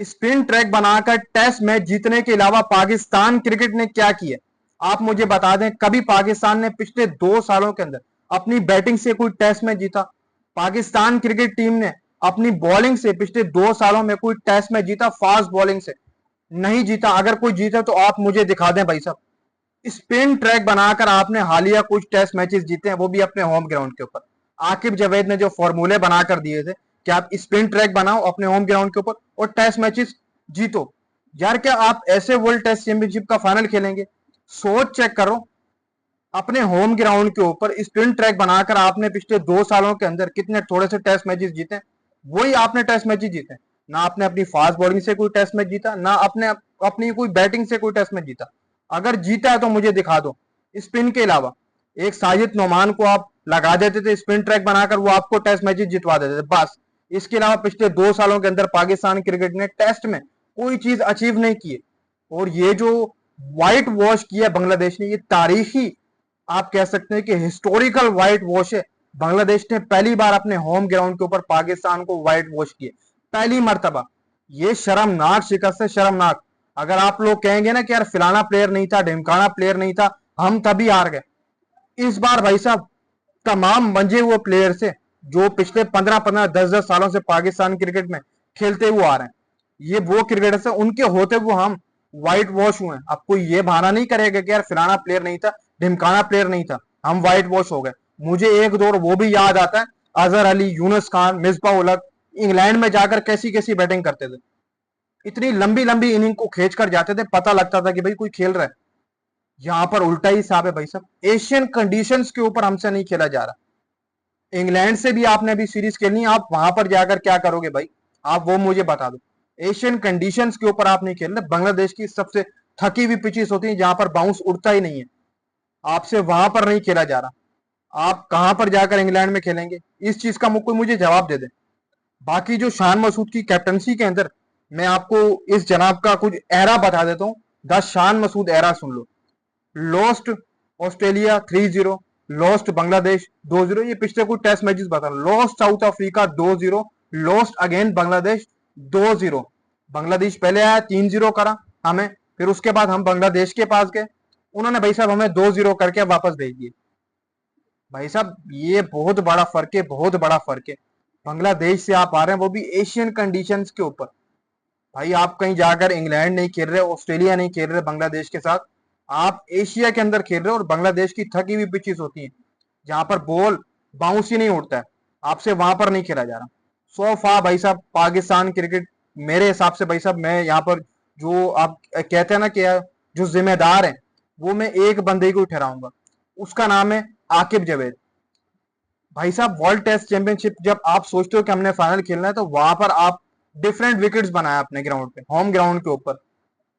Spin track बनाकर test match जीतने के अलावा पाकिस्तान क्रिकेट ने क्या किया, आप मुझे बता दें। कभी पाकिस्तान ने पिछले 2 सालों के अंदर अपनी बैटिंग से कोई टेस्ट मैच जीता? पाकिस्तान क्रिकेट टीम ने अपनी बॉलिंग से पिछले 2 सालों में कोई टेस्ट मैच जीता? फास्ट बॉलिंग से नहीं जीता। अगर कोई जीता तो आप मुझे दिखा दें भाई साहब। स्पिन ट्रैक बनाकर आपने हालिया कुछ टेस्ट मैचेस जीते हैं, वो भी अपने होम ग्राउंड के ऊपर। आकिब जावेद ने जो फॉर्मूले बनाकर दिए थे कि आप स्पिन ट्रैक बनाओ अपने होम ग्राउंड के ऊपर और टेस्ट मैचेस जीतो। यार क्या आप ऐसे वर्ल्ड टेस्ट चैंपियनशिप का फाइनल खेलेंगे? सोच चेक करो। अपने होम ग्राउंड के ऊपर स्पिन ट्रैक बनाकर आपने पिछले 2 सालों के अंदर कितने थोड़े से टेस्ट मैचेस जीते? वही आपने टेस्ट मैचेस जीते। ना आपने अपनी फास्ट बॉलिंग से कोई टेस्ट मैच जीता, ना अपने अपनी कोई बैटिंग से कोई टेस्ट मैच जीता। अगर जीता है तो मुझे दिखा दो। स्पिन के अलावा एक साजिद नोमान को आप लगा देते थे स्पिन ट्रैक बनाकर, वो आपको टेस्ट मैचेस जितवा देते थे बस। इसके अलावा पिछले 2 सालों के अंदर पाकिस्तान क्रिकेट ने टेस्ट में कोई चीज अचीव नहीं की है। और ये जो व्हाइट वॉश किया बांग्लादेश ने, ये तारीखी, आप कह सकते हैं कि हिस्टोरिकल व्हाइट वॉश है। बांग्लादेश ने पहली बार अपने होम ग्राउंड के ऊपर पाकिस्तान को व्हाइट वॉश किया, पहली मर्तबा। ये शर्मनाक शिकस्त है, शर्मनाक। अगर आप लोग कहेंगे ना कि यार फिलाना प्लेयर नहीं था, ढिमकाना प्लेयर नहीं था, हम तभी हार गए, इस बार भाई साहब तमाम मंजे हुए प्लेयर से जो पिछले 15-15 10-10 सालों से पाकिस्तान क्रिकेट में खेलते हुए आ रहे हैं, ये वो क्रिकेटर्स हैं, उनके होते हुए हम व्हाइट वॉश हुए। अब कोई ये बहाना नहीं करेगा कि यार फिलाना प्लेयर नहीं था, ढिमकाना प्लेयर नहीं था, हम व्हाइट वॉश हो गए। मुझे एक दौर वो भी याद आता है, अजहर अली, यूनुस खान, मिसबा उलग इंग्लैंड में जाकर कैसी कैसी बैटिंग करते थे। इतनी लंबी लंबी इनिंग को खींच कर जाते थे, पता लगता था कि भाई कोई खेल रहा है। यहां पर उल्टा ही हिसाब है भाई साहब। एशियन कंडीशंस के ऊपर हमसे नहीं खेला जा रहा। इंग्लैंड से भी आपने अभी सीरीज खेलनी, आप वहां पर जाकर क्या करोगे भाई? आप वो मुझे बता दो। एशियन कंडीशंस के ऊपर आप नहीं खेल रहे। बांग्लादेश की सबसे थकी हुई पिचेस होती है जहां पर बाउंस उड़ता ही नहीं है, आपसे वहां पर नहीं खेला जा रहा। आप कहां पर जाकर इंग्लैंड में खेलेंगे? इस चीज का कोई मुझे जवाब दे दे। बाकी जो शान मसूद की कैप्टनसी के अंदर, मैं आपको इस जनाब का कुछ एरा बता देता हूँ। The Shan Masood era soon low. Lost Australia 3-0, lost Bangladesh 2-0, ये पिछले कुछ टेस्ट मैचेस बता रहा हूं। Lost south Africa 2-0, lost again Bangladesh 2-0। Bangladesh पहले आया 3-0 करा हमें, फिर उसके बाद हम बांग्लादेश के पास गए, उन्होंने भाई साहब हमें 2-0 करके वापस भेज दिए। भाई साहब ये बहुत बड़ा फर्क है, बहुत बड़ा फर्क है। बांग्लादेश से आप आ रहे हैं वो भी एशियन कंडीशंस के ऊपर। भाई आप कहीं जाकर इंग्लैंड नहीं खेल रहे, ऑस्ट्रेलिया नहीं खेल रहे बांग्लादेश के साथ, आप एशिया के अंदर खेल रहे हो। और बांग्लादेश की थकी हुई पिचेस होती हैं जहां पर बॉल बाउंस ही नहीं उड़ता है, आपसे वहां पर नहीं खेला जा रहा। सो फा भाई साहब पाकिस्तान क्रिकेट, मेरे हिसाब से भाई साहब, मैं यहाँ पर जो आप कहते हैं ना कि जो जिम्मेदार है, वो मैं एक बंदे को ठहराऊंगा, उसका नाम है आकिब जावेद। भाई साहब वर्ल्ड टेस्ट चैंपियनशिप जब आप सोचते हो कि हमने फाइनल खेलना है, तो वहां पर आप डिफरेंट विकेट्स बनाए अपने ग्राउंड पे, होम ग्राउंड के ऊपर।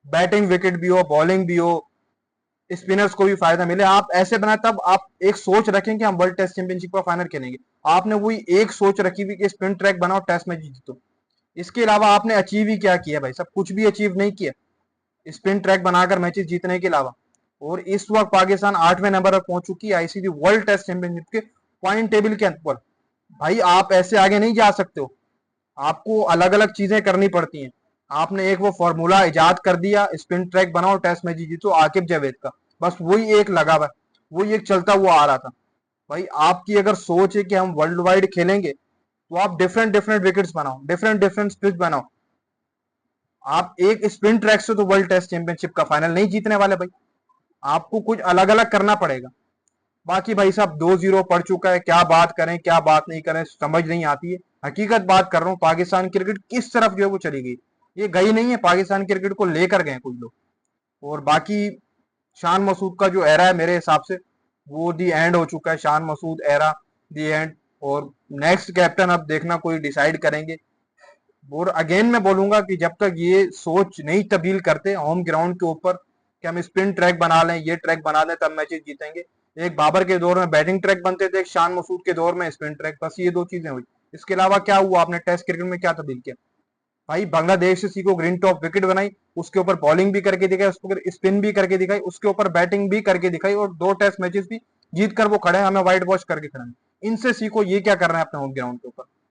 बैटिंग विकेट भी हो, बॉलिंग भी हो, स्पिनर्स को भी फायदा मिले, आप ऐसे बनाए। तब आप एक सोच रखें कि हम वर्ल्ड टेस्ट चैंपियनशिप का फाइनल खेलेंगे। आपने वही एक सोच रखी हुई कि स्पिन ट्रैक बनाओ, टेस्ट मैच जीतो। इसके अलावा आपने अचीव ही क्या किया भाई साहब? कुछ भी अचीव नहीं किया स्पिन ट्रैक बनाकर मैचेस जीतने के अलावा। और इस वक्त पाकिस्तान 8वें नंबर पर पहुंच चुकी है आईसीसी वर्ल्ड टेस्ट चैंपियनशिप के पॉइंट टेबल के ऊपर। भाई आप ऐसे आगे नहीं जा सकते हो, आपको अलग अलग चीजें करनी पड़ती हैं। आपने एक वो फॉर्मूला इजाद कर दिया, स्पिन ट्रैक बनाओ टेस्ट मैच जीतो, आकिब जावेद का, बस वही एक लगा हुआ, वही एक चलता हुआ आ रहा था। भाई आपकी अगर सोच है कि हम वर्ल्ड वाइड खेलेंगे, तो आप डिफरेंट डिफरेंट विकेट्स बनाओ, डिफरेंट डिफरेंट पिच बनाओ। आप एक स्पिन ट्रैक से तो वर्ल्ड टेस्ट चैंपियनशिप का फाइनल नहीं जीतने वाले भाई, आपको कुछ अलग अलग करना पड़ेगा। बाकी भाई साहब 2-0 पड़ चुका है, क्या बात करें क्या बात नहीं करें समझ नहीं आती है। हकीकत बात कर रहा हूँ, पाकिस्तान क्रिकेट किस तरफ जो है वो चली गई, ये गई नहीं है, पाकिस्तान क्रिकेट को लेकर गए कुछ लोग। और बाकी शान मसूद का जो एरा है मेरे हिसाब से वो दी एंड हो चुका है। Shan Masood era the and. और नेक्स्ट कैप्टन अब देखना कोई डिसाइड करेंगे। और अगेन मैं बोलूंगा कि जब तक ये सोच नहीं तब्दील करते होम ग्राउंड के ऊपर कि हम स्पिन ट्रैक बना लें, ये ट्रैक बना लें, तब मैचेस जीतेंगे। एक बाबर के दौर में बैटिंग ट्रैक बनते थे, एक शान मसूद के दौर में स्पिन ट्रैक, बस ये दो चीजें हुई। इसके अलावा क्या हुआ? आपने टेस्ट क्रिकेट में क्या तब्दील किया? भाई बांग्लादेश से सीखो, ग्रीन टॉप विकेट बनाई, उसके ऊपर बॉलिंग भी करके दिखाई, उसके ऊपर स्पिन भी करके दिखाई, उसके ऊपर बैटिंग भी करके दिखाई, और 2 टेस्ट मैचेस भी जीत कर वो खड़े हैं, हमें व्हाइट वॉश करके खड़े हैं। इनसे सीखो, ये क्या कर रहे हैं अपने होम ग्राउंड के ऊपर।